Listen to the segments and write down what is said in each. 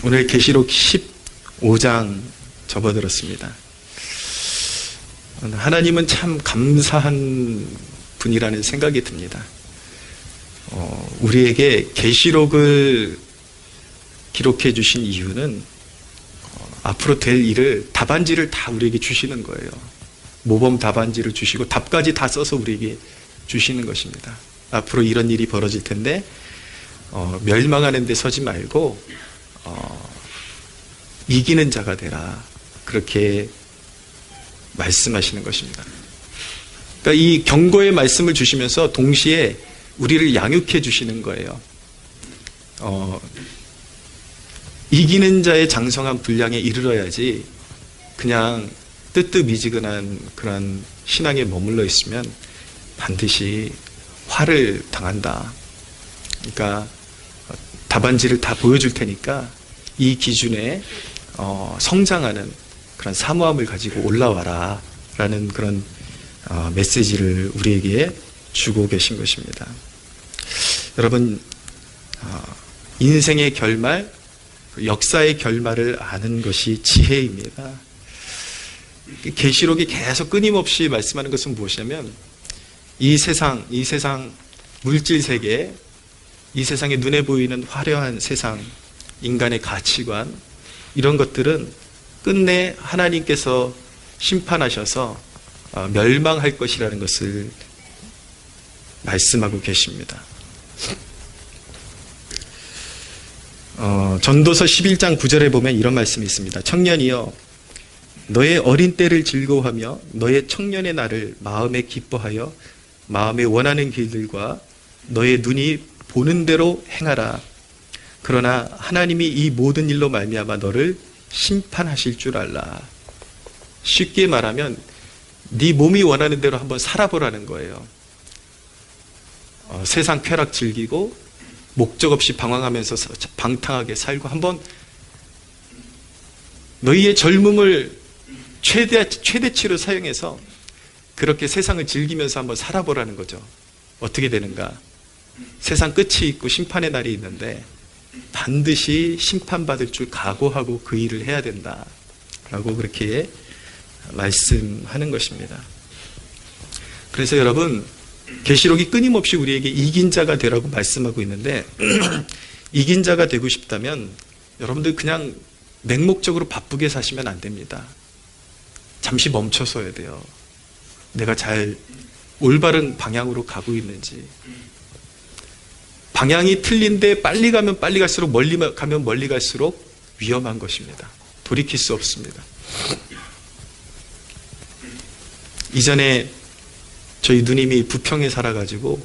오늘 계시록 15장 접어들었습니다. 하나님은 참 감사한 분이라는 생각이 듭니다. 우리에게 계시록을 기록해 주신 이유는 앞으로 될 일을 답안지를 다 우리에게 주시는 거예요. 모범 답안지를 주시고 답까지 다 써서 우리에게 주시는 것입니다. 앞으로 이런 일이 벌어질 텐데 멸망하는 데 서지 말고 이기는 자가 되라, 그렇게 말씀하시는 것입니다. 그러니까 이 경고의 말씀을 주시면서 동시에 우리를 양육해 주시는 거예요. 이기는 자의 장성한 분량에 이르러야지 그냥 뜨뜻미지근한 그런 신앙에 머물러 있으면 반드시 화를 당한다. 그러니까 답안지를 다 보여줄 테니까 이 기준에 성장하는 그런 사모함을 가지고 올라와라 라는 그런 메시지를 우리에게 주고 계신 것입니다. 여러분, 인생의 결말, 역사의 결말을 아는 것이 지혜입니다. 계시록이 계속 끊임없이 말씀하는 것은 무엇이냐면 이 세상 물질 세계, 이 세상에 눈에 보이는 화려한 세상, 인간의 가치관, 이런 것들은 끝내 하나님께서 심판하셔서 멸망할 것이라는 것을 말씀하고 계십니다. 전도서 11장 9절에 보면 이런 말씀이 있습니다. 청년이여, 너의 어린 때를 즐거워하며 너의 청년의 날을 마음에 기뻐하여 마음에 원하는 길들과 너의 눈이 보는 대로 행하라. 그러나 하나님이 이 모든 일로 말미암아 너를 심판하실 줄 알라. 쉽게 말하면 네 몸이 원하는 대로 한번 살아보라는 거예요. 세상 쾌락 즐기고 목적 없이 방황하면서 방탕하게 살고 한번 너희의 젊음을 최대치로 사용해서 그렇게 세상을 즐기면서 한번 살아보라는 거죠. 어떻게 되는가? 세상 끝이 있고 심판의 날이 있는데 반드시 심판받을 줄 각오하고 그 일을 해야 된다 라고 그렇게 말씀하는 것입니다. 그래서 여러분, 계시록이 끊임없이 우리에게 이긴 자가 되라고 말씀하고 있는데 이긴 자가 되고 싶다면 여러분들 그냥 맹목적으로 바쁘게 사시면 안 됩니다. 잠시 멈춰서야 돼요. 내가 잘 올바른 방향으로 가고 있는지. 방향이 틀린데 빨리 가면 빨리 갈수록 멀리 가면 멀리 갈수록 위험한 것입니다. 돌이킬 수 없습니다. 이전에 저희 누님이 부평에 살아가지고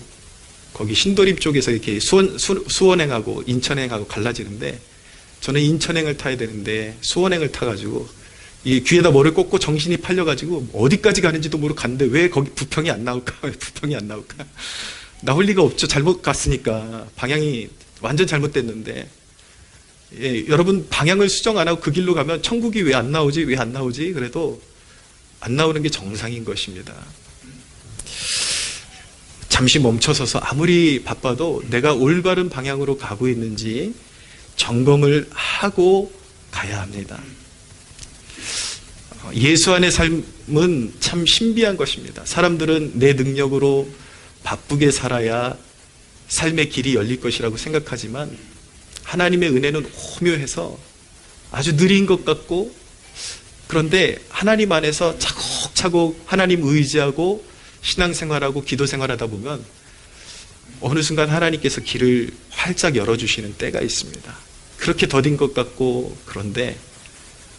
거기 신도림 쪽에서 이렇게 수원행하고 인천행하고 갈라지는데 저는 인천행을 타야 되는데 수원행을 타가지고 이 귀에다 뭐를 꽂고 정신이 팔려가지고 어디까지 가는지도 모르고 갔는데 왜 거기 부평이 안 나올까? 왜 부평이 안 나올까? 나올 리가 없죠. 잘못 갔으니까. 방향이 완전 잘못됐는데. 예, 여러분 방향을 수정 안 하고 그 길로 가면 천국이 왜 안 나오지? 왜 안 나오지? 그래도 안 나오는 게 정상인 것입니다. 잠시 멈춰서서 아무리 바빠도 내가 올바른 방향으로 가고 있는지 점검을 하고 가야 합니다. 예수 안의 삶은 참 신비한 것입니다. 사람들은 내 능력으로 바쁘게 살아야 삶의 길이 열릴 것이라고 생각하지만 하나님의 은혜는 오묘해서 아주 느린 것 같고, 그런데 하나님 안에서 차곡차곡 하나님 의지하고 신앙생활하고 기도생활하다 보면 어느 순간 하나님께서 길을 활짝 열어주시는 때가 있습니다. 그렇게 더딘 것 같고, 그런데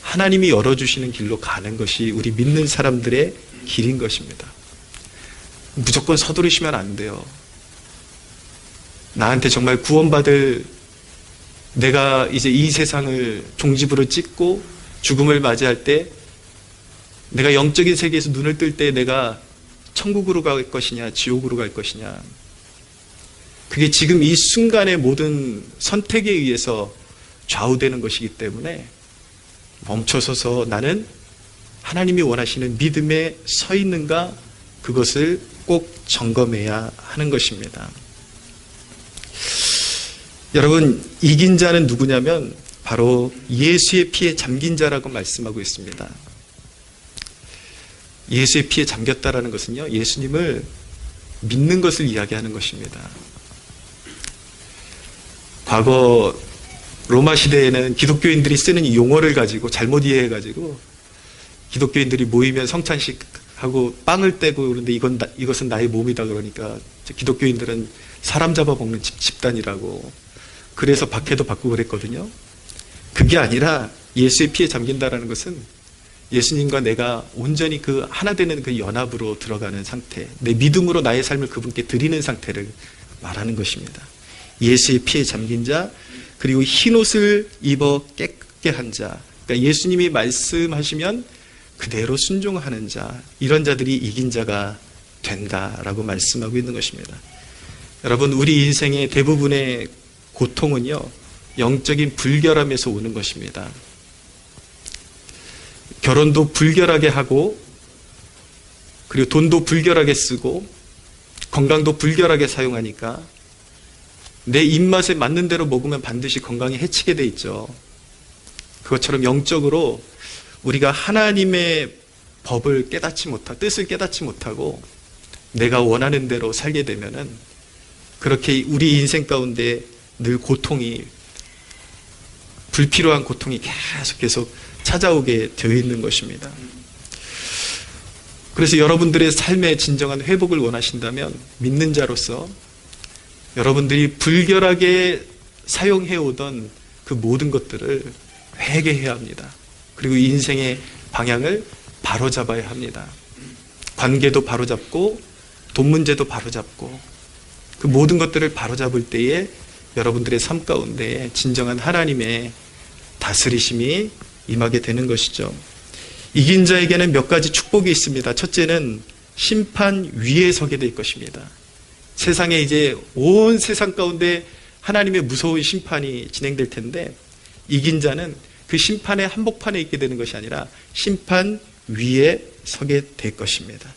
하나님이 열어주시는 길로 가는 것이 우리 믿는 사람들의 길인 것입니다. 무조건 서두르시면 안 돼요. 나한테 정말 구원받을, 내가 이제 이 세상을 종지부를 찍고 죽음을 맞이할 때, 내가 영적인 세계에서 눈을 뜰 때 내가 천국으로 갈 것이냐 지옥으로 갈 것이냐, 그게 지금 이 순간의 모든 선택에 의해서 좌우되는 것이기 때문에 멈춰서서 나는 하나님이 원하시는 믿음에 서 있는가, 그것을 꼭 점검해야 하는 것입니다. 여러분, 이긴 자는 누구냐면 바로 예수의 피에 잠긴 자라고 말씀하고 있습니다. 예수의 피에 잠겼다라는 것은요, 예수님을 믿는 것을 이야기하는 것입니다. 과거 로마 시대에는 기독교인들이 쓰는 이 용어를 가지고 잘못 이해해가지고 기독교인들이 모이면 성찬식하고 빵을 떼고 그런데 이것은 나의 몸이다 그러니까 기독교인들은 사람 잡아먹는 집단이라고 그래서 박해도 받고 그랬거든요. 그게 아니라 예수의 피에 잠긴다라는 것은 예수님과 내가 온전히 그 하나 되는 그 연합으로 들어가는 상태, 내 믿음으로 나의 삶을 그분께 드리는 상태를 말하는 것입니다. 예수의 피에 잠긴 자, 그리고 흰 옷을 입어 깨끗게 한 자, 그러니까 예수님이 말씀하시면 그대로 순종하는 자, 이런 자들이 이긴 자가 된다라고 말씀하고 있는 것입니다. 여러분, 우리 인생의 대부분의 고통은요, 영적인 불결함에서 오는 것입니다. 결혼도 불결하게 하고, 그리고 돈도 불결하게 쓰고, 건강도 불결하게 사용하니까 내 입맛에 맞는 대로 먹으면 반드시 건강에 해치게 돼 있죠. 그것처럼 영적으로 우리가 하나님의 법을 깨닫지 못하고, 뜻을 깨닫지 못하고 내가 원하는 대로 살게 되면은 그렇게 우리 인생 가운데 늘 고통이, 불필요한 고통이 계속 찾아오게 되어 있는 것입니다. 그래서 여러분들의 삶의 진정한 회복을 원하신다면 믿는 자로서 여러분들이 불결하게 사용해오던 그 모든 것들을 회개해야 합니다. 그리고 인생의 방향을 바로잡아야 합니다. 관계도 바로잡고 돈 문제도 바로잡고 그 모든 것들을 바로잡을 때에 여러분들의 삶 가운데 진정한 하나님의 다스리심이 임하게 되는 것이죠. 이긴 자에게는 몇 가지 축복이 있습니다. 첫째는 심판 위에 서게 될 것입니다. 세상에 이제 온 세상 가운데 하나님의 무서운 심판이 진행될 텐데 이긴 자는 그 심판의 한복판에 있게 되는 것이 아니라 심판 위에 서게 될 것입니다.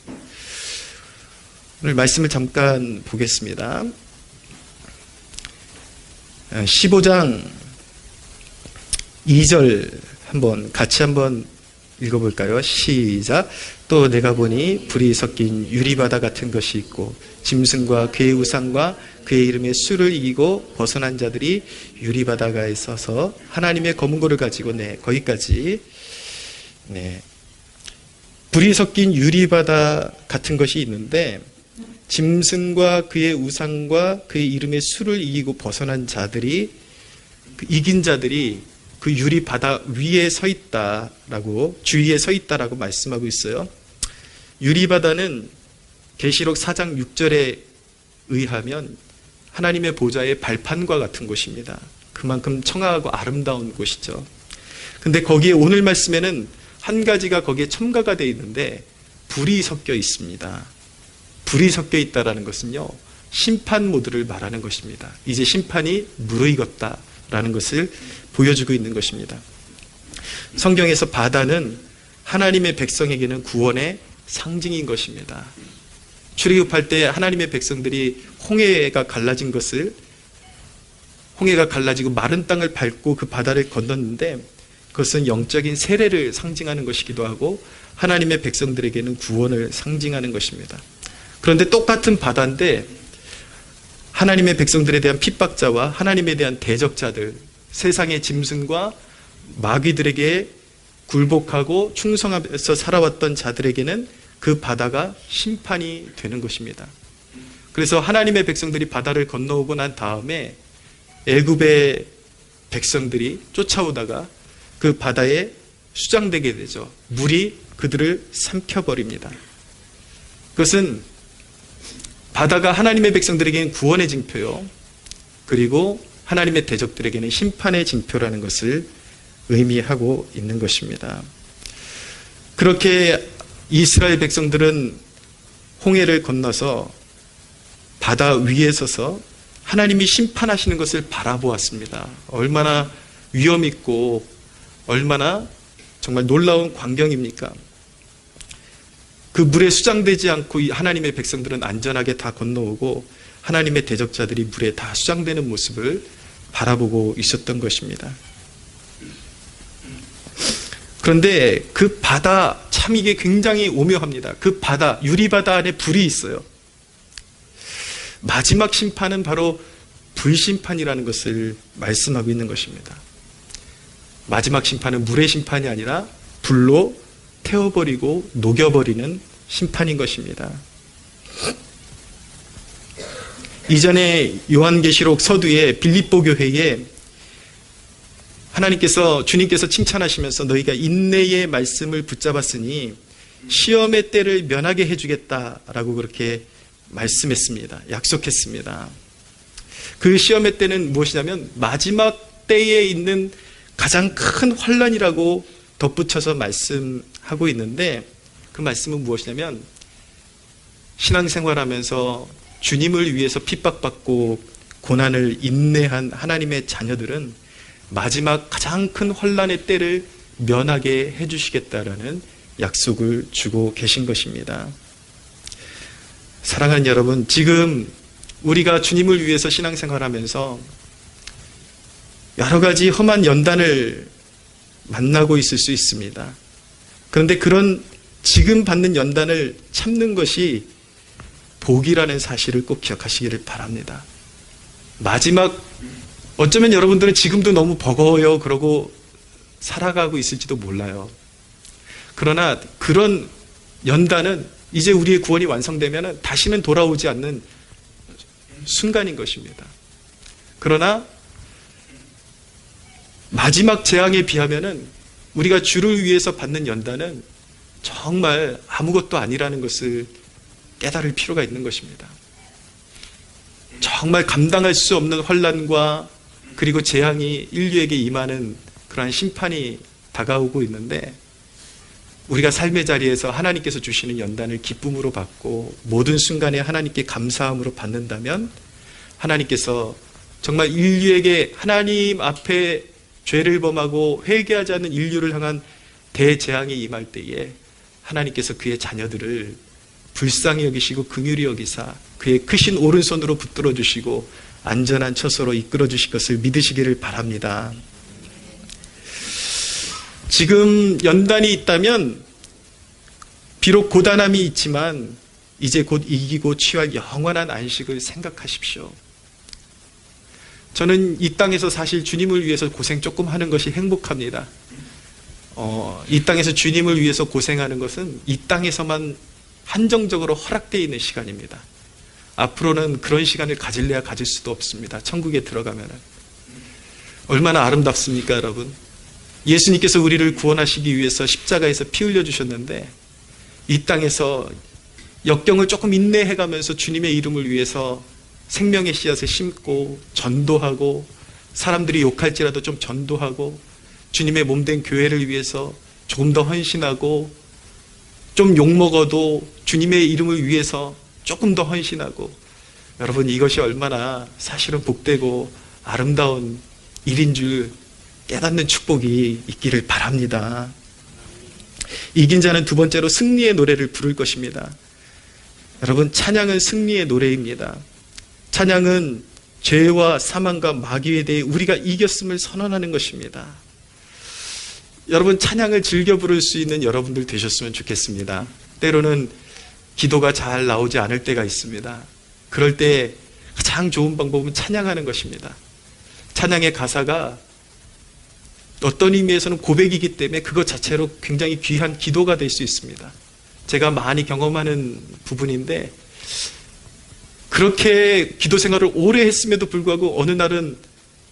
오늘 말씀을 잠깐 보겠습니다. 15장 2절 같이 한번 읽어볼까요? 시작. 또 내가 보니 불이 섞인 유리바다 같은 것이 있고 짐승과 그의 우상과 그의 이름의 수를 이기고 벗어난 자들이 유리바다가에 서서 하나님의 검은 고를 가지고 거기까지 불이 섞인 유리바다 같은 것이 있는데 짐승과 그의 우상과 그의 이름의 수를 이기고 벗어난 자들이, 이긴 자들이 그 유리바다 위에 서 있다라고, 주위에 서 있다라고 말씀하고 있어요. 유리바다는 계시록 4장 6절에 의하면 하나님의 보좌의 발판과 같은 곳입니다. 그만큼 청아하고 아름다운 곳이죠. 근데 거기에 오늘 말씀에는 한 가지가 거기에 첨가가 되어 있는데 불이 섞여 있습니다. 불이 섞여 있다라는 것은요, 심판 모드를 말하는 것입니다. 이제 심판이 무르익었다라는 것을 보여주고 있는 것입니다. 성경에서 바다는 하나님의 백성에게는 구원의 상징인 것입니다. 출애굽할 때 하나님의 백성들이 홍해가 갈라지고 마른 땅을 밟고 그 바다를 건넜는데 그것은 영적인 세례를 상징하는 것이기도 하고 하나님의 백성들에게는 구원을 상징하는 것입니다. 그런데 똑같은 바다인데 하나님의 백성들에 대한 핍박자와 하나님에 대한 대적자들, 세상의 짐승과 마귀들에게 굴복하고 충성하면서 살아왔던 자들에게는 그 바다가 심판이 되는 것입니다. 그래서 하나님의 백성들이 바다를 건너오고 난 다음에 애굽의 백성들이 쫓아오다가 그 바다에 수장되게 되죠. 물이 그들을 삼켜버립니다. 그것은 바다가 하나님의 백성들에게는 구원의 징표요, 그리고 하나님의 대적들에게는 심판의 징표라는 것을 의미하고 있는 것입니다. 그렇게 이스라엘 백성들은 홍해를 건너서 바다 위에 서서 하나님이 심판하시는 것을 바라보았습니다. 얼마나 위엄있고 얼마나 정말 놀라운 광경입니까? 그 물에 수장되지 않고 하나님의 백성들은 안전하게 다 건너오고 하나님의 대적자들이 물에 다 수장되는 모습을 바라보고 있었던 것입니다. 그런데 그 바다, 참 이게 굉장히 오묘합니다. 그 바다, 유리바다 안에 불이 있어요. 마지막 심판은 바로 불심판이라는 것을 말씀하고 있는 것입니다. 마지막 심판은 물의 심판이 아니라 불로 태워버리고 녹여버리는 심판인 것입니다. 이전에 요한계시록 서두에 빌립보 교회에 주님께서 칭찬하시면서 너희가 인내의 말씀을 붙잡았으니 시험의 때를 면하게 해주겠다라고 그렇게 말씀했습니다. 약속했습니다. 그 시험의 때는 무엇이냐면 마지막 때에 있는 가장 큰 환난이라고 덧붙여서 말씀하고 있는데, 그 말씀은 무엇이냐면 신앙생활하면서 주님을 위해서 핍박받고 고난을 인내한 하나님의 자녀들은 마지막 가장 큰 환난의 때를 면하게 해주시겠다라는 약속을 주고 계신 것입니다. 사랑하는 여러분, 지금 우리가 주님을 위해서 신앙생활하면서 여러 가지 험한 연단을 만나고 있을 수 있습니다. 그런데 그런 지금 받는 연단을 참는 것이 복이라는 사실을 꼭 기억하시기를 바랍니다. 마지막, 어쩌면 여러분들은 지금도 너무 버거워요 그러고 살아가고 있을지도 몰라요. 그러나 그런 연단은 이제 우리의 구원이 완성되면 다시는 돌아오지 않는 순간인 것입니다. 그러나 마지막 재앙에 비하면 우리가 주를 위해서 받는 연단은 정말 아무것도 아니라는 것을 깨달을 필요가 있는 것입니다. 정말 감당할 수 없는 환난과 그리고 재앙이 인류에게 임하는 그러한 심판이 다가오고 있는데, 우리가 삶의 자리에서 하나님께서 주시는 연단을 기쁨으로 받고 모든 순간에 하나님께 감사함으로 받는다면 하나님께서 정말 인류에게 하나님 앞에 죄를 범하고 회개하지 않는 인류를 향한 대재앙이 임할 때에 하나님께서 그의 자녀들을 불쌍히 여기시고 긍휼히 여기사 그의 크신 오른손으로 붙들어 주시고 안전한 처소로 이끌어 주실 것을 믿으시기를 바랍니다. 지금 연단이 있다면 비록 고단함이 있지만 이제 곧 이기고 취할 영원한 안식을 생각하십시오. 저는 이 땅에서 사실 주님을 위해서 고생 조금 하는 것이 행복합니다. 이 땅에서 주님을 위해서 고생하는 것은 이 땅에서만 한정적으로 허락되어 있는 시간입니다. 앞으로는 그런 시간을 가질래야 가질 수도 없습니다. 천국에 들어가면 얼마나 아름답습니까, 여러분? 예수님께서 우리를 구원하시기 위해서 십자가에서 피 흘려주셨는데 이 땅에서 역경을 조금 인내해가면서 주님의 이름을 위해서 생명의 씨앗을 심고 전도하고 사람들이 욕할지라도 좀 전도하고 주님의 몸된 교회를 위해서 조금 더 헌신하고 좀 욕먹어도 주님의 이름을 위해서 조금 더 헌신하고, 여러분 이것이 얼마나 사실은 복되고 아름다운 일인 줄 깨닫는 축복이 있기를 바랍니다. 이긴 자는 두 번째로 승리의 노래를 부를 것입니다. 여러분 찬양은 승리의 노래입니다. 찬양은 죄와 사망과 마귀에 대해 우리가 이겼음을 선언하는 것입니다. 여러분 찬양을 즐겨 부를 수 있는 여러분들 되셨으면 좋겠습니다. 때로는 기도가 잘 나오지 않을 때가 있습니다. 그럴 때 가장 좋은 방법은 찬양하는 것입니다. 찬양의 가사가 어떤 의미에서는 고백이기 때문에 그것 자체로 굉장히 귀한 기도가 될 수 있습니다. 제가 많이 경험하는 부분인데, 그렇게 기도 생활을 오래 했음에도 불구하고 어느 날은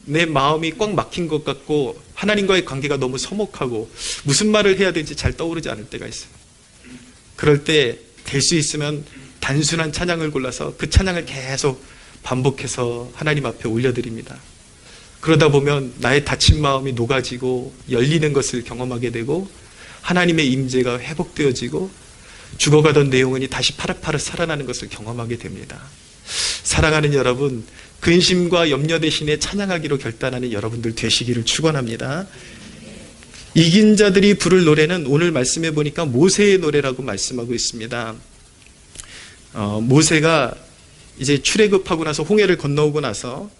내 마음이 꽉 막힌 것 같고 하나님과의 관계가 너무 서먹하고 무슨 말을 해야 될지 잘 떠오르지 않을 때가 있어요. 그럴 때 될 수 있으면 단순한 찬양을 골라서 그 찬양을 계속 반복해서 하나님 앞에 올려드립니다. 그러다 보면 나의 다친 마음이 녹아지고 열리는 것을 경험하게 되고 하나님의 임재가 회복되어지고 죽어가던 내용은이 다시 파릇파릇 살아나는 것을 경험하게 됩니다. 사랑하는 여러분, 근심과 염려 대신에 찬양하기로 결단하는 여러분들 되시기를 축원합니다. 이긴 자들이 부를 노래는 오늘 말씀해 보니까 모세의 노래라고 말씀하고 있습니다. 모세가 이제 출애굽하고 나서 홍해를 건너오고 나서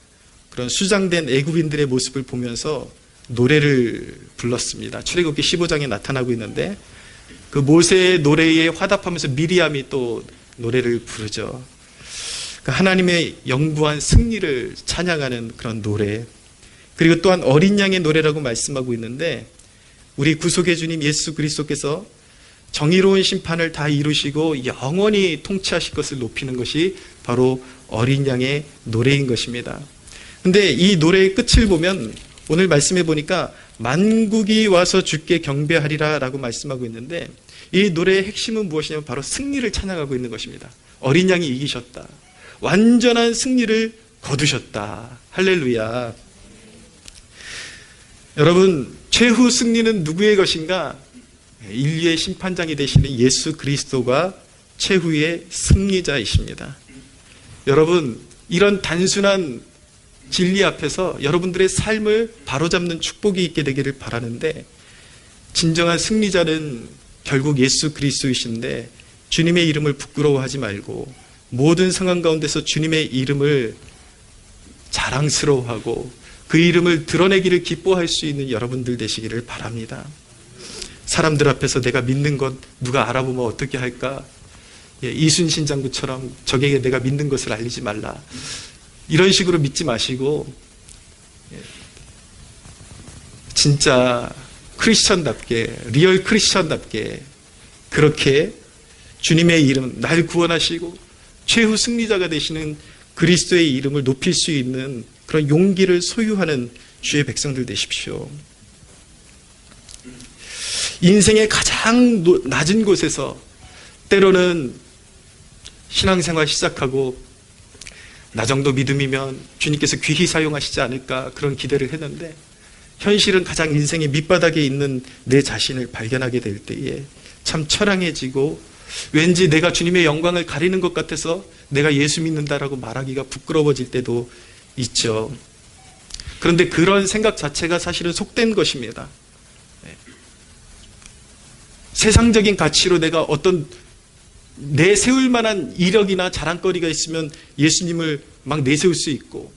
그런 수장된 애굽인들의 모습을 보면서 노래를 불렀습니다. 출애굽기 15장에 나타나고 있는데 그 모세의 노래에 화답하면서 미리암이 또 노래를 부르죠. 하나님의 영구한 승리를 찬양하는 그런 노래, 그리고 또한 어린 양의 노래라고 말씀하고 있는데 우리 구속의 주님 예수 그리스도께서 정의로운 심판을 다 이루시고 영원히 통치하실 것을 높이는 것이 바로 어린 양의 노래인 것입니다. 근데 이 노래의 끝을 보면 오늘 말씀해 보니까 만국이 와서 주께 경배하리라 라고 말씀하고 있는데 이 노래의 핵심은 무엇이냐면 바로 승리를 찬양하고 있는 것입니다. 어린 양이 이기셨다. 완전한 승리를 거두셨다. 할렐루야. 여러분, 최후 승리는 누구의 것인가? 인류의 심판장이 되시는 예수 그리스도가 최후의 승리자이십니다. 여러분, 이런 단순한 진리 앞에서 여러분들의 삶을 바로잡는 축복이 있게 되기를 바라는데, 진정한 승리자는 결국 예수 그리스도이신데 주님의 이름을 부끄러워하지 말고 모든 상황 가운데서 주님의 이름을 자랑스러워하고 그 이름을 드러내기를 기뻐할 수 있는 여러분들 되시기를 바랍니다. 사람들 앞에서 내가 믿는 것 누가 알아보면 어떻게 할까? 이순신 장군처럼 적에게 내가 믿는 것을 알리지 말라. 이런 식으로 믿지 마시고 진짜 크리스천답게, 리얼 크리스천답게 그렇게 주님의 이름, 날 구원하시고 최후 승리자가 되시는 그리스도의 이름을 높일 수 있는 그런 용기를 소유하는 주의 백성들 되십시오. 인생의 가장 낮은 곳에서 때로는 신앙생활 시작하고 나 정도 믿음이면 주님께서 귀히 사용하시지 않을까 그런 기대를 했는데 현실은 가장 인생의 밑바닥에 있는 내 자신을 발견하게 될 때에 참 처량해지고 왠지 내가 주님의 영광을 가리는 것 같아서 내가 예수 믿는다라고 말하기가 부끄러워질 때도 있죠. 그런데 그런 생각 자체가 사실은 속된 것입니다. 세상적인 가치로 내가 어떤 내세울 만한 이력이나 자랑거리가 있으면 예수님을 막 내세울 수 있고,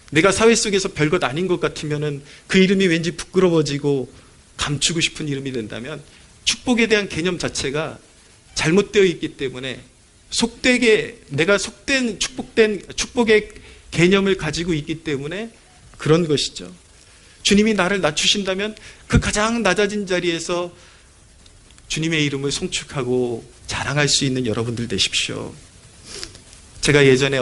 내가 사회 속에서 별것 아닌 것 같으면 그 이름이 왠지 부끄러워지고 감추고 싶은 이름이 된다면 축복에 대한 개념 자체가 잘못되어 있기 때문에 내가 속된 축복의 개념을 가지고 있기 때문에 그런 것이죠. 주님이 나를 낮추신다면 그 가장 낮아진 자리에서 주님의 이름을 송축하고 자랑할 수 있는 여러분들 되십시오. 제가 예전에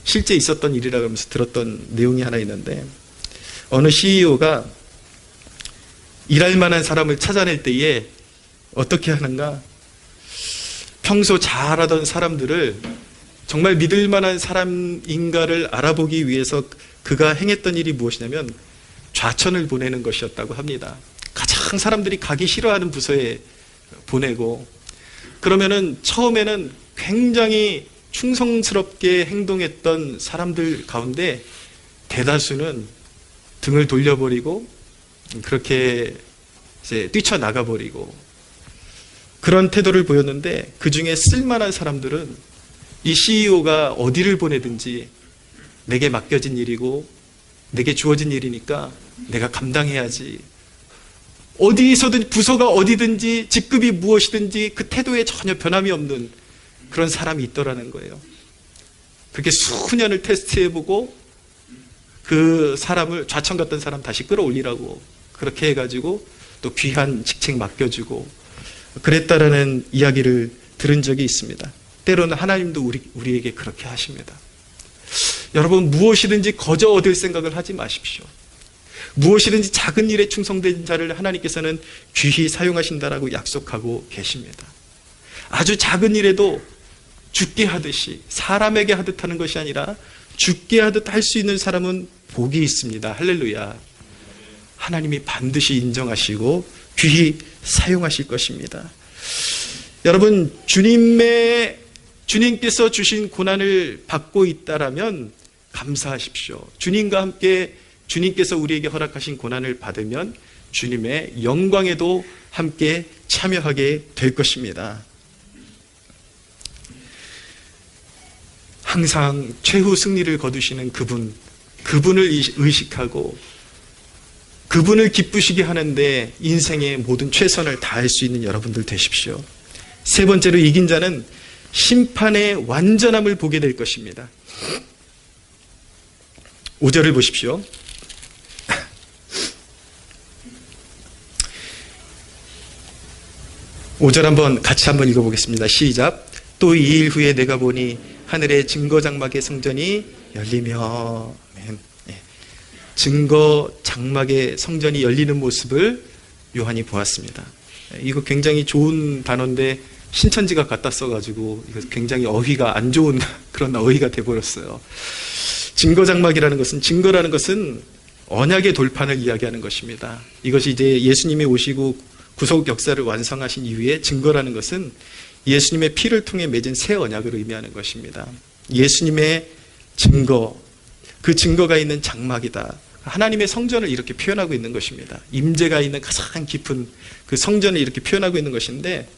실제 있었던 일이라 그러면서 들었던 내용이 하나 있는데, 어느 CEO가 일할 만한 사람을 찾아낼 때에 어떻게 하는가? 평소 잘하던 사람들을 정말 믿을 만한 사람인가를 알아보기 위해서 그가 행했던 일이 무엇이냐면 좌천을 보내는 것이었다고 합니다. 가장 사람들이 가기 싫어하는 부서에 보내고, 그러면은 처음에는 굉장히 충성스럽게 행동했던 사람들 가운데 대다수는 등을 돌려버리고 그렇게 이제 뛰쳐나가버리고 그런 태도를 보였는데, 그 중에 쓸만한 사람들은 이 CEO가 어디를 보내든지 내게 맡겨진 일이고 내게 주어진 일이니까 내가 감당해야지, 어디서든 부서가 어디든지 직급이 무엇이든지 그 태도에 전혀 변함이 없는 그런 사람이 있더라는 거예요. 그렇게 수년을 테스트해보고 그 사람을, 좌천 갔던 사람 다시 끌어올리라고 그렇게 해가지고 또 귀한 직책 맡겨주고 그랬다라는 이야기를 들은 적이 있습니다. 때로는 하나님도 우리에게 그렇게 하십니다. 여러분, 무엇이든지 거저 얻을 생각을 하지 마십시오. 무엇이든지 작은 일에 충성된 자를 하나님께서는 귀히 사용하신다라고 약속하고 계십니다. 아주 작은 일에도 죽게 하듯이, 사람에게 하듯 하는 것이 아니라 죽게 하듯 할 수 있는 사람은 복이 있습니다. 할렐루야. 하나님이 반드시 인정하시고 귀히 사용하실 것입니다. 여러분, 주님께서 주신 고난을 받고 있다라면 감사하십시오. 주님과 함께 주님께서 우리에게 허락하신 고난을 받으면 주님의 영광에도 함께 참여하게 될 것입니다. 항상 최후 승리를 거두시는 그분을 의식하고 그분을 기쁘시게 하는데 인생의 모든 최선을 다할 수 있는 여러분들 되십시오. 세 번째로, 이긴 자는 심판의 완전함을 보게 될 것입니다. 5절을 보십시오. 5절 같이 한번 읽어보겠습니다. 시작. 또 2일 후에 내가 보니 하늘의 증거 장막의 성전이 열리며, 증거 장막의 성전이 열리는 모습을 요한이 보았습니다. 이거 굉장히 좋은 단어인데 신천지가 갖다 써가지고 이거 굉장히 어휘가 안 좋은 그런 어휘가 돼버렸어요. 증거 장막이라는 것은, 증거라는 것은 언약의 돌판을 이야기하는 것입니다. 이것이 이제 예수님이 오시고 구속 역사를 완성하신 이후에 증거라는 것은 예수님의 피를 통해 맺은 새 언약을 의미하는 것입니다. 예수님의 증거, 그 증거가 있는 장막이다. 하나님의 성전을 이렇게 표현하고 있는 것입니다. 임재가 있는 가장 깊은 그 성전을 이렇게 표현하고 있는 것인데,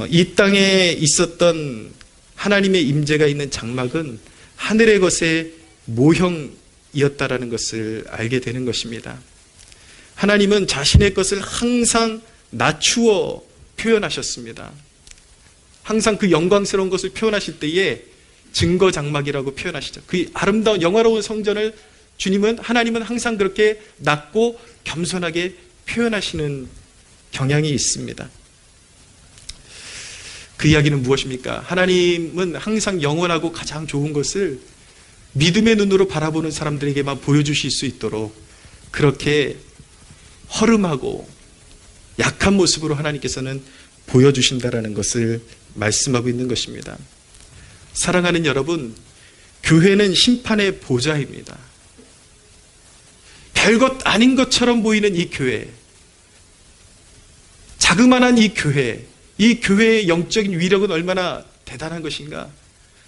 이 땅에 있었던 하나님의 임재가 있는 장막은 하늘의 것의 모형이었다라는 것을 알게 되는 것입니다. 하나님은 자신의 것을 항상 낮추어 표현하셨습니다. 항상 그 영광스러운 것을 표현하실 때에 증거 장막이라고 표현하시죠. 그 아름다운 영화로운 성전을 하나님은 항상 그렇게 낮고 겸손하게 표현하시는 경향이 있습니다. 그 이야기는 무엇입니까? 하나님은 항상 영원하고 가장 좋은 것을 믿음의 눈으로 바라보는 사람들에게만 보여주실 수 있도록 그렇게 허름하고 약한 모습으로 하나님께서는 보여주신다라는 것을 말씀하고 있는 것입니다. 사랑하는 여러분, 교회는 심판의 보좌입니다. 별것 아닌 것처럼 보이는 이 교회, 자그마한 이 교회의 영적인 위력은 얼마나 대단한 것인가.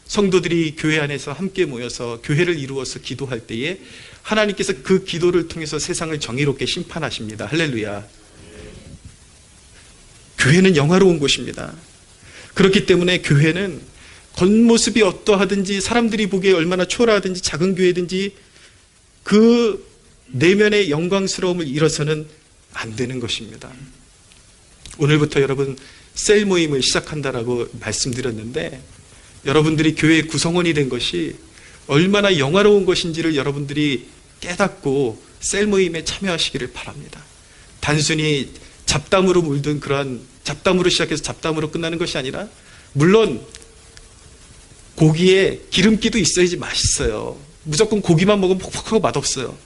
성도들이 교회 안에서 함께 모여서 교회를 이루어서 기도할 때에 하나님께서 그 기도를 통해서 세상을 정의롭게 심판하십니다. 할렐루야. 교회는 영화로운 곳입니다. 그렇기 때문에 교회는 겉모습이 어떠하든지, 사람들이 보기에 얼마나 초라하든지 작은 교회든지 그 내면의 영광스러움을 잃어서는 안 되는 것입니다. 오늘부터 여러분 셀 모임을 시작한다라고 말씀드렸는데, 여러분들이 교회의 구성원이 된 것이 얼마나 영화로운 것인지를 여러분들이 깨닫고 셀 모임에 참여하시기를 바랍니다. 단순히 잡담으로 물든 그러한, 잡담으로 시작해서 잡담으로 끝나는 것이 아니라, 물론 고기에 기름기도 있어야지 맛있어요. 무조건 고기만 먹으면 퍽퍽하고 맛없어요.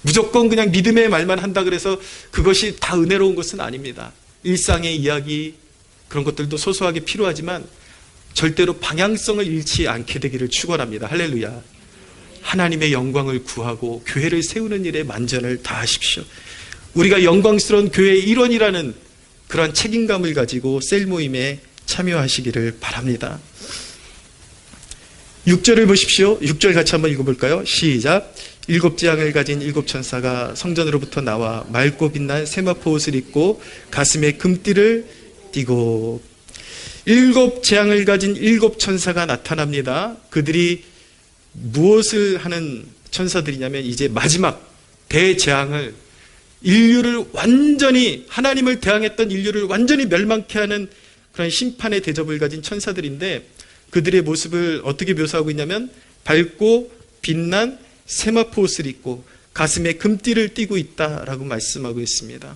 무조건 그냥 믿음의 말만 한다 그래서 그것이 다 은혜로운 것은 아닙니다. 일상의 이야기, 그런 것들도 소소하게 필요하지만 절대로 방향성을 잃지 않게 되기를 축원합니다. 할렐루야. 하나님의 영광을 구하고 교회를 세우는 일에 만전을 다하십시오. 우리가 영광스러운 교회의 일원이라는 그러한 책임감을 가지고 셀 모임에 참여하시기를 바랍니다. 6절을 보십시오. 6절 같이 한번 읽어볼까요? 시작. 7재앙을 가진 7천사가 성전으로부터 나와 맑고 빛난 세마포 옷을 입고 가슴에 금띠를 띠고, 7재앙을 가진 7천사가 나타납니다. 그들이 무엇을 하는 천사들이냐면, 이제 마지막 대재앙을, 인류를 완전히, 하나님을 대항했던 인류를 완전히 멸망케 하는 그런 심판의 대접을 가진 천사들인데, 그들의 모습을 어떻게 묘사하고 있냐면, 밝고 빛난 세마포 옷을 입고 가슴에 금띠를 띠고 있다라고 말씀하고 있습니다.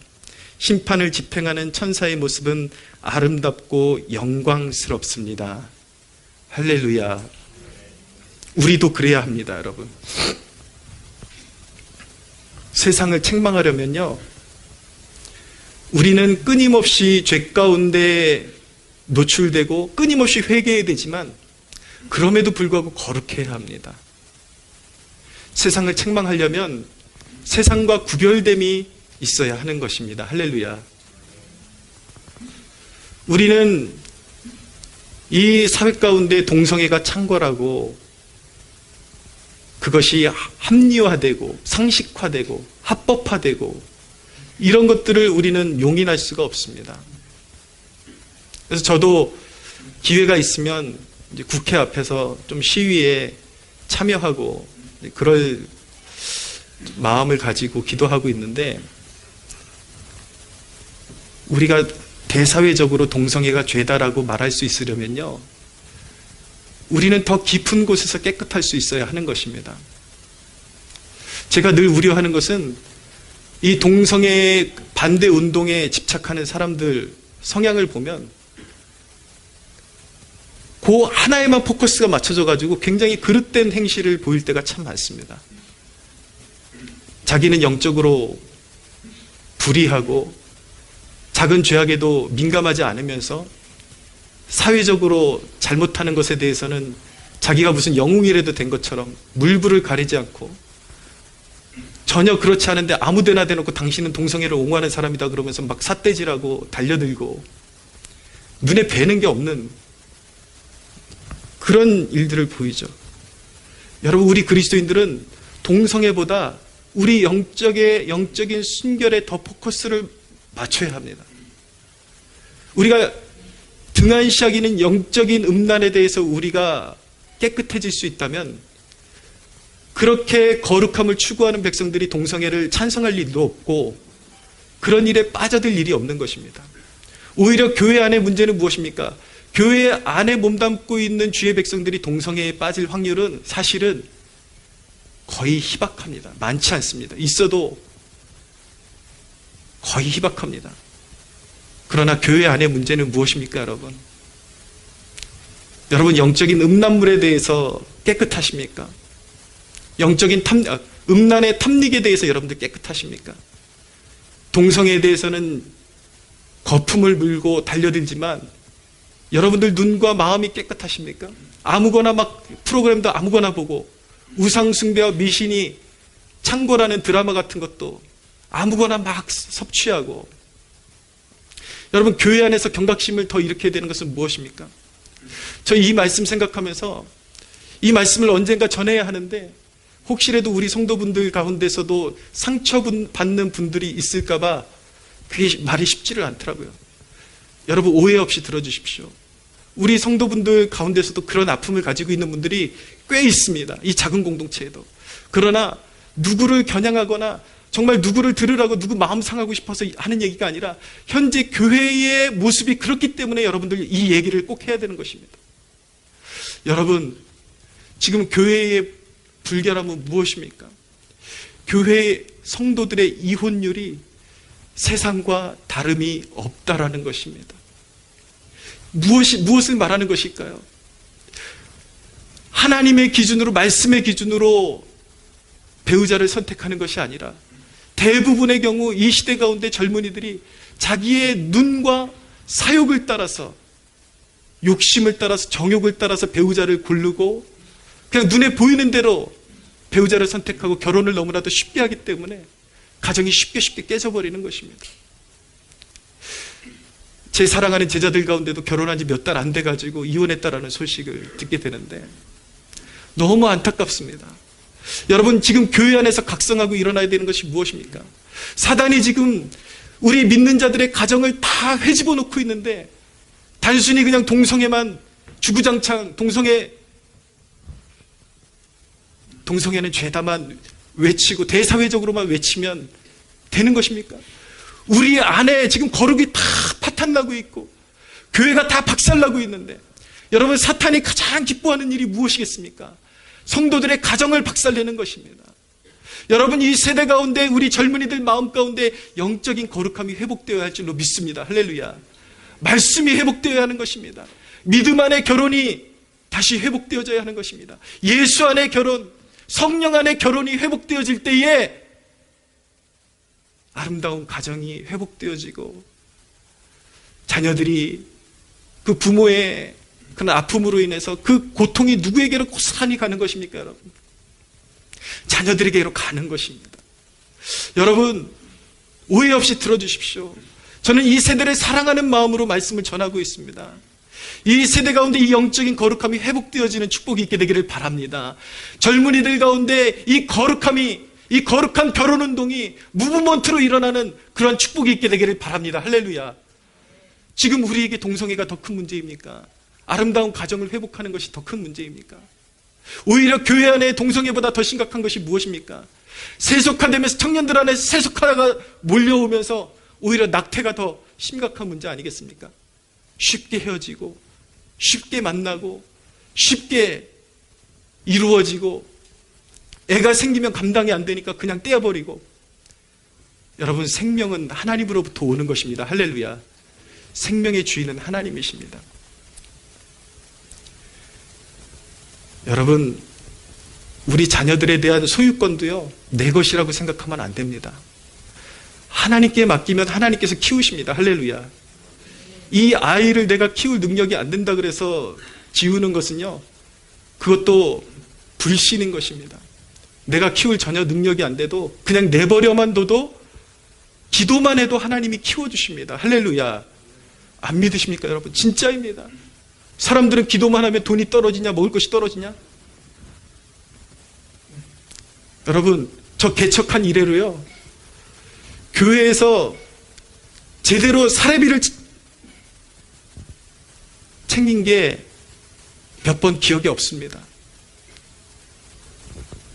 심판을 집행하는 천사의 모습은 아름답고 영광스럽습니다. 할렐루야. 우리도 그래야 합니다, 여러분. 세상을 책망하려면요, 우리는 끊임없이 죄 가운데 노출되고 끊임없이 회개해야 되지만, 그럼에도 불구하고 거룩해야 합니다. 세상을 책망하려면 세상과 구별됨이 있어야 하는 것입니다. 할렐루야. 우리는 이 사회 가운데 동성애가 창궐하고 그것이 합리화되고 상식화되고 합법화되고 이런 것들을 우리는 용인할 수가 없습니다. 그래서 저도 기회가 있으면 이제 국회 앞에서 좀 시위에 참여하고 그럴 마음을 가지고 기도하고 있는데, 우리가 대사회적으로 동성애가 죄다라고 말할 수 있으려면요, 우리는 더 깊은 곳에서 깨끗할 수 있어야 하는 것입니다. 제가 늘 우려하는 것은 이 동성애 반대 운동에 집착하는 사람들 성향을 보면 그 하나에만 포커스가 맞춰져 가지고 굉장히 그릇된 행실을 보일 때가 참 많습니다. 자기는 영적으로 불의하고 작은 죄악에도 민감하지 않으면서 사회적으로 잘못하는 것에 대해서는 자기가 무슨 영웅이라도 된 것처럼 물불을 가리지 않고, 전혀 그렇지 않은데 아무데나 대놓고 당신은 동성애를 옹호하는 사람이다 그러면서 막 삿대질하고 달려들고 눈에 뵈는 게 없는 그런 일들을 보이죠. 여러분, 우리 그리스도인들은 동성애보다 우리 영적인 순결에 더 포커스를 맞춰야 합니다. 우리가 등한시하기는 영적인 음란에 대해서 우리가 깨끗해질 수 있다면, 그렇게 거룩함을 추구하는 백성들이 동성애를 찬성할 일도 없고 그런 일에 빠져들 일이 없는 것입니다. 오히려 교회 안의 문제는 무엇입니까? 교회 안에 몸담고 있는 주의 백성들이 동성애에 빠질 확률은 사실은 거의 희박합니다. 많지 않습니다. 있어도 거의 희박합니다. 그러나 교회 안의 문제는 무엇입니까, 여러분? 여러분, 영적인 음란물에 대해서 깨끗하십니까? 영적인 음란의 탐닉에 대해서 여러분들 깨끗하십니까? 동성애에 대해서는 거품을 물고 달려들지만 여러분들 눈과 마음이 깨끗하십니까? 아무거나 막 프로그램도 아무거나 보고, 우상숭배와 미신이 창궐하는 드라마 같은 것도 아무거나 막 섭취하고, 여러분, 교회 안에서 경각심을 더 일으켜야 되는 것은 무엇입니까? 저 이 말씀 생각하면서 이 말씀을 언젠가 전해야 하는데, 혹시라도 우리 성도분들 가운데서도 상처받는 분들이 있을까봐 그게 말이 쉽지를 않더라고요. 여러분, 오해 없이 들어주십시오. 우리 성도분들 가운데서도 그런 아픔을 가지고 있는 분들이 꽤 있습니다. 이 작은 공동체에도. 그러나 누구를 겨냥하거나 정말 누구를 들으라고 누구 마음 상하고 싶어서 하는 얘기가 아니라, 현재 교회의 모습이 그렇기 때문에 여러분들 이 얘기를 꼭 해야 되는 것입니다. 여러분, 지금 교회의 불결함은 무엇입니까? 교회 성도들의 이혼율이 세상과 다름이 없다라는 것입니다. 무엇을 말하는 것일까요? 하나님의 기준으로, 말씀의 기준으로 배우자를 선택하는 것이 아니라, 대부분의 경우 이 시대 가운데 젊은이들이 자기의 눈과 사욕을 따라서, 욕심을 따라서, 정욕을 따라서 배우자를 고르고 그냥 눈에 보이는 대로 배우자를 선택하고 결혼을 너무나도 쉽게 하기 때문에 가정이 쉽게 깨져버리는 것입니다. 제 사랑하는 제자들 가운데도 결혼한 지 몇 달 안 돼가지고 이혼했다라는 소식을 듣게 되는데 너무 안타깝습니다. 여러분, 지금 교회 안에서 각성하고 일어나야 되는 것이 무엇입니까? 사단이 지금 우리 믿는 자들의 가정을 다 회집어 놓고 있는데, 단순히 그냥 동성애만 주구장창 동성애는 죄다만 외치고 대사회적으로만 외치면 되는 것입니까? 우리 안에 지금 거룩이 다 파탄나고 있고 교회가 다 박살나고 있는데, 여러분, 사탄이 가장 기뻐하는 일이 무엇이겠습니까? 성도들의 가정을 박살내는 것입니다. 여러분, 이 세대 가운데 우리 젊은이들 마음 가운데 영적인 거룩함이 회복되어야 할 줄로 믿습니다. 할렐루야. 말씀이 회복되어야 하는 것입니다. 믿음 안의 결혼이 다시 회복되어져야 하는 것입니다. 예수 안의 결혼, 성령 안의 결혼이 회복되어질 때에 아름다운 가정이 회복되어지고, 자녀들이 그 부모의 그런 아픔으로 인해서 그 고통이 누구에게로 고스란히 가는 것입니까, 여러분? 자녀들에게로 가는 것입니다. 여러분, 오해 없이 들어주십시오. 저는 이 세대를 사랑하는 마음으로 말씀을 전하고 있습니다. 이 세대 가운데 이 영적인 거룩함이 회복되어지는 축복이 있게 되기를 바랍니다. 젊은이들 가운데 이 거룩한 결혼운동이 무브먼트로 일어나는 그런 축복이 있게 되기를 바랍니다. 할렐루야. 지금 우리에게 동성애가 더 큰 문제입니까? 아름다운 가정을 회복하는 것이 더 큰 문제입니까? 오히려 교회 안에 동성애보다 더 심각한 것이 무엇입니까? 세속화되면서 청년들 안에 세속화가 몰려오면서 오히려 낙태가 더 심각한 문제 아니겠습니까? 쉽게 헤어지고 쉽게 만나고 쉽게 이루어지고 애가 생기면 감당이 안 되니까 그냥 떼어버리고. 여러분, 생명은 하나님으로부터 오는 것입니다. 할렐루야. 생명의 주인은 하나님이십니다. 여러분, 우리 자녀들에 대한 소유권도요, 내 것이라고 생각하면 안 됩니다. 하나님께 맡기면 하나님께서 키우십니다. 할렐루야. 이 아이를 내가 키울 능력이 안 된다 그래서 지우는 것은요, 그것도 불신인 것입니다. 내가 키울 전혀 능력이 안 돼도 그냥 내버려만 둬도 기도만 해도 하나님이 키워주십니다. 할렐루야. 안 믿으십니까, 여러분? 진짜입니다. 사람들은 기도만 하면 돈이 떨어지냐, 먹을 것이 떨어지냐? 여러분, 저 개척한 이래로요, 교회에서 제대로 사례비를 챙긴 게 몇 번 기억이 없습니다.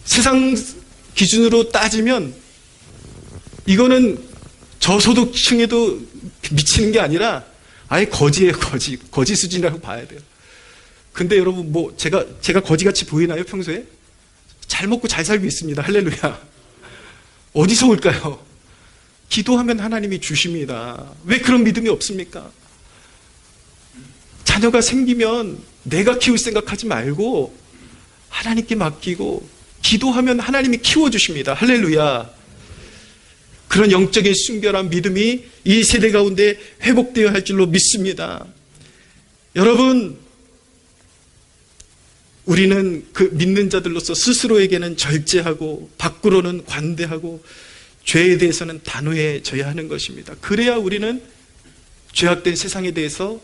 세상 기준으로 따지면 이거는 저소득층에도 미치는 게 아니라 아예 거지예요, 거지. 거지 수준이라고 봐야 돼요. 근데 여러분, 제가 거지같이 보이나요, 평소에? 잘 먹고 잘 살고 있습니다. 할렐루야. 어디서 올까요? 기도하면 하나님이 주십니다. 왜 그런 믿음이 없습니까? 자녀가 생기면 내가 키울 생각하지 말고 하나님께 맡기고 기도하면 하나님이 키워주십니다. 할렐루야. 그런 영적인 순결한 믿음이 이 세대 가운데 회복되어야 할 줄로 믿습니다. 여러분, 우리는 그 믿는 자들로서 스스로에게는 절제하고 밖으로는 관대하고 죄에 대해서는 단호해져야 하는 것입니다. 그래야 우리는 죄악된 세상에 대해서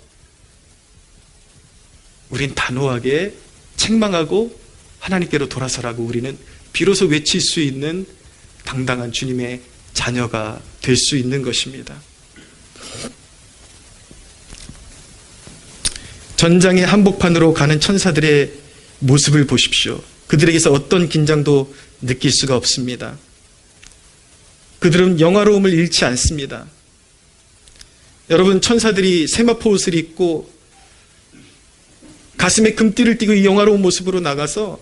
우린 단호하게 책망하고 하나님께로 돌아서라고 우리는 비로소 외칠 수 있는 당당한 주님의 자녀가 될 수 있는 것입니다. 전장의 한복판으로 가는 천사들의 모습을 보십시오. 그들에게서 어떤 긴장도 느낄 수가 없습니다. 그들은 영화로움을 잃지 않습니다. 여러분, 천사들이 세마포 옷을 입고 가슴에 금띠를 띠고 이 영화로운 모습으로 나가서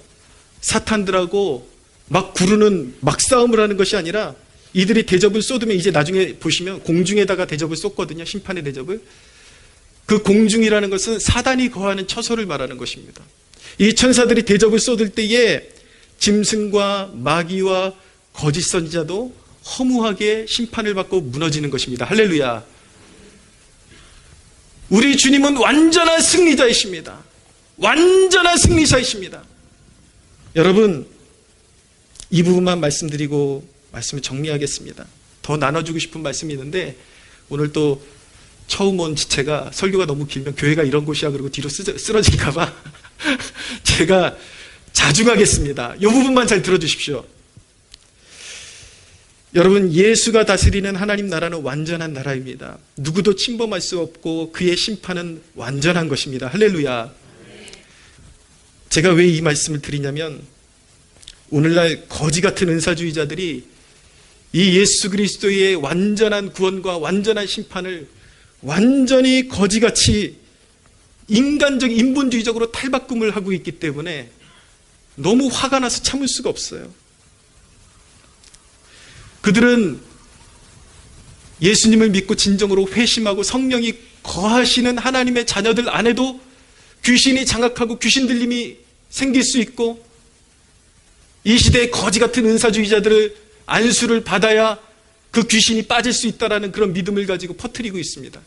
사탄들하고 막 구르는 막싸움을 하는 것이 아니라 이들이 대접을 쏟으면, 이제 나중에 보시면 공중에다가 대접을 쏟거든요. 심판의 대접을. 그 공중이라는 것은 사단이 거하는 처소를 말하는 것입니다. 이 천사들이 대접을 쏟을 때에 짐승과 마귀와 거짓 선지자도 허무하게 심판을 받고 무너지는 것입니다. 할렐루야. 우리 주님은 완전한 승리자이십니다. 완전한 승리자이십니다. 여러분, 이 부분만 말씀드리고 말씀을 정리하겠습니다. 더 나눠주고 싶은 말씀이 있는데 오늘 또 처음 온 지체가 설교가 너무 길면 교회가 이런 곳이야 그러고 뒤로 쓰러질까 봐 제가 자중하겠습니다. 이 부분만 잘 들어주십시오. 여러분, 예수가 다스리는 하나님 나라는 완전한 나라입니다. 누구도 침범할 수 없고 그의 심판은 완전한 것입니다. 할렐루야. 제가 왜 이 말씀을 드리냐면, 오늘날 거지 같은 은사주의자들이 이 예수 그리스도의 완전한 구원과 완전한 심판을 완전히 거지같이 인간적, 인본주의적으로 탈바꿈을 하고 있기 때문에 너무 화가 나서 참을 수가 없어요. 그들은 예수님을 믿고 진정으로 회심하고 성령이 거하시는 하나님의 자녀들 안에도 귀신이 장악하고 귀신 들림이 생길 수 있고, 이 시대의 거지 같은 은사주의자들을 안수를 받아야 그 귀신이 빠질 수 있다는 그런 믿음을 가지고 퍼뜨리고 있습니다.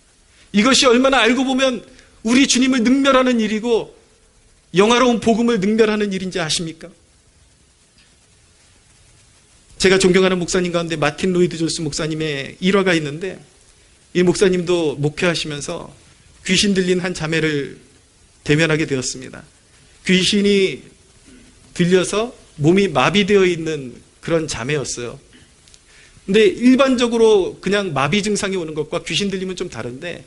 이것이 얼마나 알고 보면 우리 주님을 능멸하는 일이고 영화로운 복음을 능멸하는 일인지 아십니까? 제가 존경하는 목사님 가운데 마틴 로이드 존스 목사님의 일화가 있는데, 이 목사님도 목회하시면서 귀신 들린 한 자매를 대면하게 되었습니다. 귀신이 들려서 몸이 마비되어 있는 그런 자매였어요. 근데 일반적으로 그냥 마비 증상이 오는 것과 귀신 들림은 좀 다른데,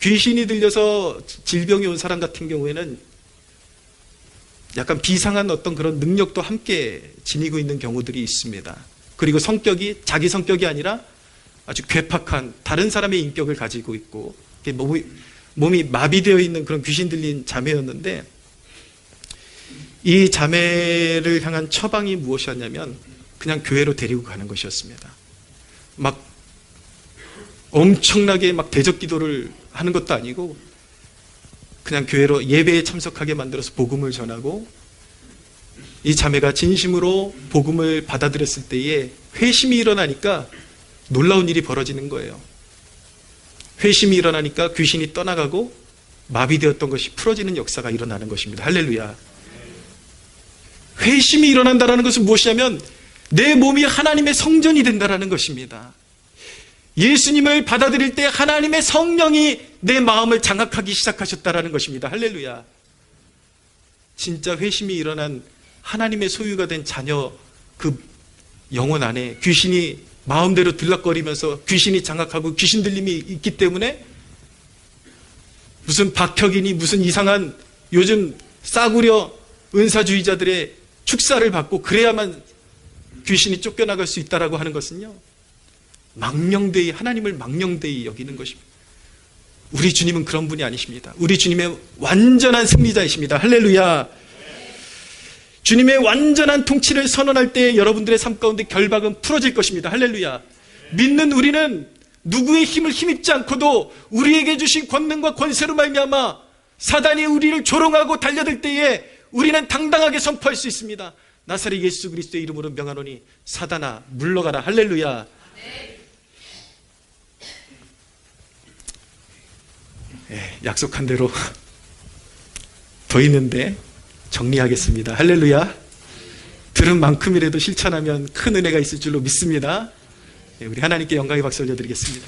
귀신이 들려서 질병이 온 사람 같은 경우에는 약간 비상한 어떤 그런 능력도 함께 지니고 있는 경우들이 있습니다. 그리고 성격이 자기 성격이 아니라 아주 괴팍한 다른 사람의 인격을 가지고 있고 몸이 마비되어 있는 그런 귀신 들린 자매였는데, 이 자매를 향한 처방이 무엇이었냐면 그냥 교회로 데리고 가는 것이었습니다. 막 엄청나게 막 대적 기도를 하는 것도 아니고 그냥 교회로 예배에 참석하게 만들어서 복음을 전하고, 이 자매가 진심으로 복음을 받아들였을 때에 회심이 일어나니까 놀라운 일이 벌어지는 거예요. 회심이 일어나니까 귀신이 떠나가고 마비되었던 것이 풀어지는 역사가 일어나는 것입니다. 할렐루야. 회심이 일어난다는 것은 무엇이냐면 내 몸이 하나님의 성전이 된다는 것입니다. 예수님을 받아들일 때 하나님의 성령이 내 마음을 장악하기 시작하셨다는 것입니다. 할렐루야. 진짜 회심이 일어난 하나님의 소유가 된 자녀, 그 영혼 안에 귀신이 마음대로 들락거리면서 귀신이 장악하고 귀신 들림이 있기 때문에 무슨 박혁이니 무슨 이상한 요즘 싸구려 은사주의자들의 축사를 받고 그래야만 귀신이 쫓겨나갈 수 있다라고 하는 것은요, 망령되이, 하나님을 망령되이 여기는 것입니다. 우리 주님은 그런 분이 아니십니다. 우리 주님의 완전한 승리자이십니다. 할렐루야. 주님의 완전한 통치를 선언할 때 여러분들의 삶 가운데 결박은 풀어질 것입니다. 할렐루야. 믿는 우리는 누구의 힘을 힘입지 않고도 우리에게 주신 권능과 권세로 말미암아 사단이 우리를 조롱하고 달려들 때에 우리는 당당하게 선포할 수 있습니다. 나사렛 예수 그리스도의 이름으로 명하노니 사단아 물러가라. 할렐루야. 약속한 대로 더 있는데 정리하겠습니다. 할렐루야. 들은 만큼이라도 실천하면 큰 은혜가 있을 줄로 믿습니다. 우리 하나님께 영광의 박수 올려드리겠습니다.